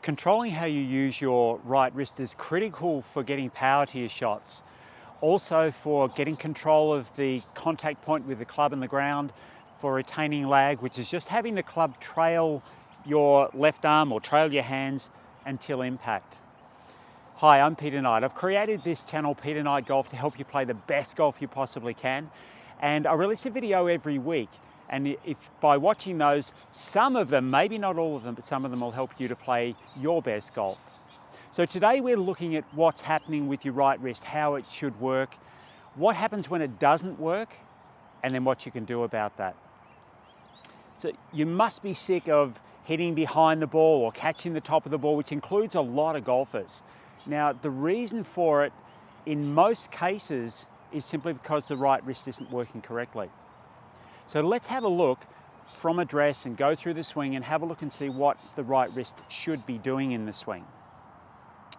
Controlling how you use your right wrist is critical for getting power to your shots. Also for getting control of the contact point with the club and the ground, for retaining lag, which is just having the club trail your left arm or trail your hands until impact. Hi, I'm Peter Knight. I've created this channel, Peter Knight Golf, to help you play the best golf you possibly can. And I release a video every week. And if by watching those, some of them, maybe not all of them, but some of them will help you to play your best golf. So today we're looking at what's happening with your right wrist, how it should work, what happens when it doesn't work, and then what you can do about that. So you must be sick of hitting behind the ball or catching the top of the ball, which includes a lot of golfers. Now, the reason for it, in most cases, is simply because the right wrist isn't working correctly. So let's have a look from address and go through the swing and have a look and see what the right wrist should be doing in the swing.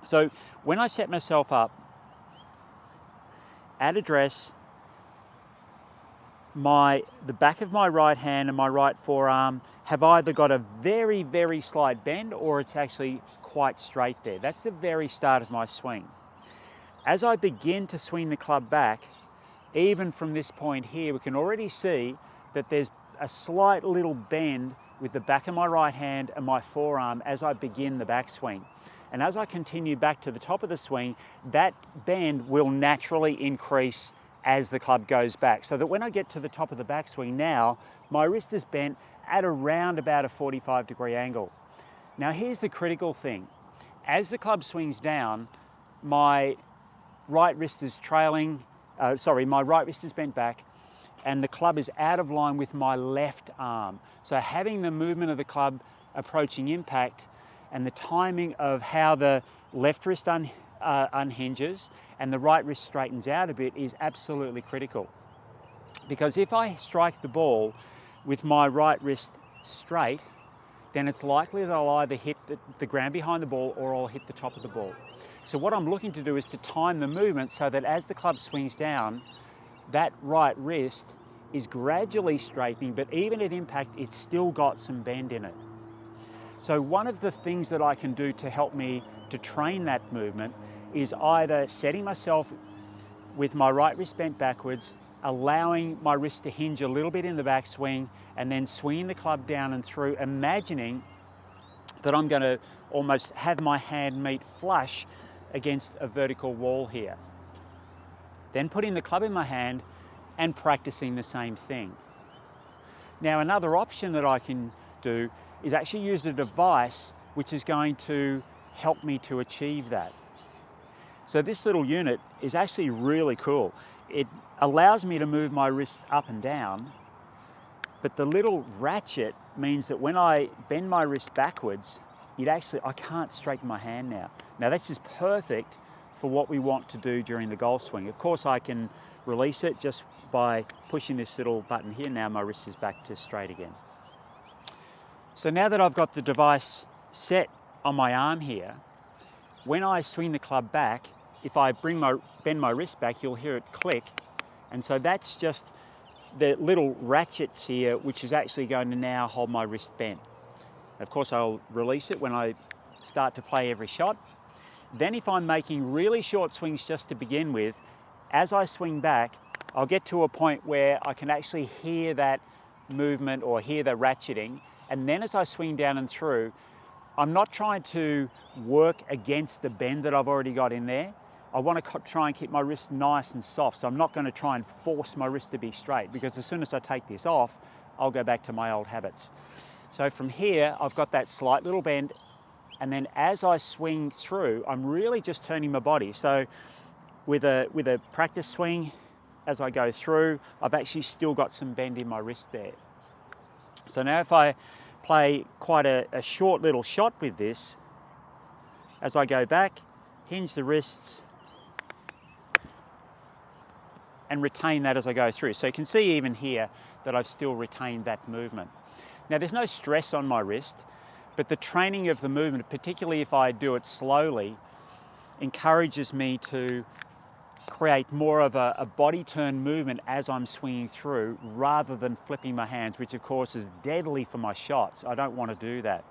So when I set myself up at address, the back of my right hand and my right forearm have either got a very, very slight bend or it's actually quite straight there. That's the very start of my swing. As I begin to swing the club back, even from this point here, we can already see that there's a slight little bend with the back of my right hand and my forearm as I begin the backswing. And as I continue back to the top of the swing, that bend will naturally increase as the club goes back. So that when I get to the top of the backswing now, my wrist is bent at around about a 45-degree angle. Now here's the critical thing. As the club swings down, my right wrist is my right wrist is bent back and the club is out of line with my left arm. So having the movement of the club approaching impact and the timing of how the left wrist unhinges and the right wrist straightens out a bit is absolutely critical. Because if I strike the ball with my right wrist straight, then it's likely that I'll either hit the ground behind the ball or I'll hit the top of the ball. So what I'm looking to do is to time the movement so that as the club swings down, that right wrist is gradually straightening, but even at impact, it's still got some bend in it. So one of the things that I can do to help me to train that movement is either setting myself with my right wrist bent backwards, allowing my wrist to hinge a little bit in the backswing, and then swinging the club down and through, imagining that I'm going to almost have my hand meet flush against a vertical wall here. Then putting the club in my hand and practicing the same thing. Now another option that I can do is actually use a device which is going to help me to achieve that. So this little unit is actually really cool. It allows me to move my wrists up and down, but the little ratchet means that when I bend my wrist backwards, I can't straighten my hand now. Now that's just perfect for what we want to do during the golf swing. Of course I can release it just by pushing this little button here. Now my wrist is back to straight again. So now that I've got the device set on my arm here, when I swing the club back, if I bend my wrist back, you'll hear it click. And so that's just the little ratchets here, which is actually going to now hold my wrist bent. Of course, I'll release it when I start to play every shot. Then if I'm making really short swings just to begin with, as I swing back, I'll get to a point where I can actually hear that movement or hear the ratcheting. And then as I swing down and through, I'm not trying to work against the bend that I've already got in there. I want to try and keep my wrist nice and soft. So I'm not going to try and force my wrist to be straight, because as soon as I take this off, I'll go back to my old habits. So from here, I've got that slight little bend. And then as I swing through, I'm really just turning my body. So with a practice swing, as I go through, I've actually still got some bend in my wrist there. So now if I play quite a short little shot with this, as I go back, hinge the wrists, and retain that as I go through. So you can see even here that I've still retained that movement. Now there's no stress on my wrist, but the training of the movement, particularly if I do it slowly, encourages me to create more of a body turn movement as I'm swinging through, rather than flipping my hands, which of course is deadly for my shots. I don't want to do that.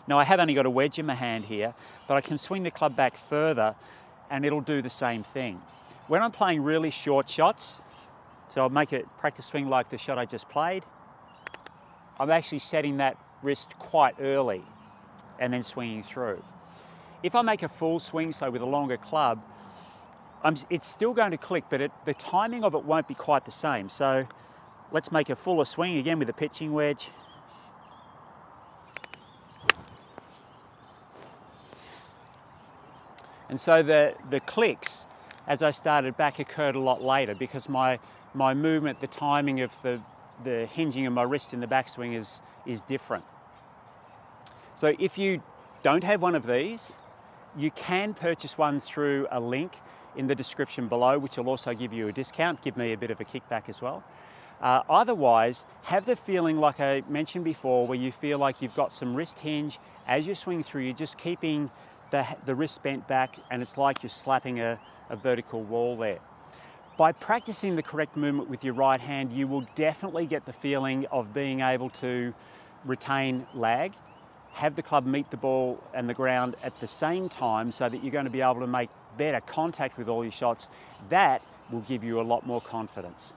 Now I have only got a wedge in my hand here, but I can swing the club back further and it'll do the same thing. When I'm playing really short shots, so I'll make a practice swing like the shot I just played, I'm actually setting that wrist quite early and then swinging through. If I make a full swing, so with a longer club, it's still going to click, but the timing of it won't be quite the same. So let's make a fuller swing again with a pitching wedge. And so the clicks, as I started back, occurred a lot later because my movement, the timing of the hinging of my wrist in the backswing is different. So if you don't have one of these, you can purchase one through a link in the description below, which will also give you a discount, give me a bit of a kickback as well. Otherwise, have the feeling like I mentioned before, where you feel like you've got some wrist hinge. As you swing through, you're just keeping the wrist bent back, and it's like you're slapping a vertical wall there. By practicing the correct movement with your right hand, you will definitely get the feeling of being able to retain lag, have the club meet the ball and the ground at the same time so that you're going to be able to make better contact with all your shots. That will give you a lot more confidence.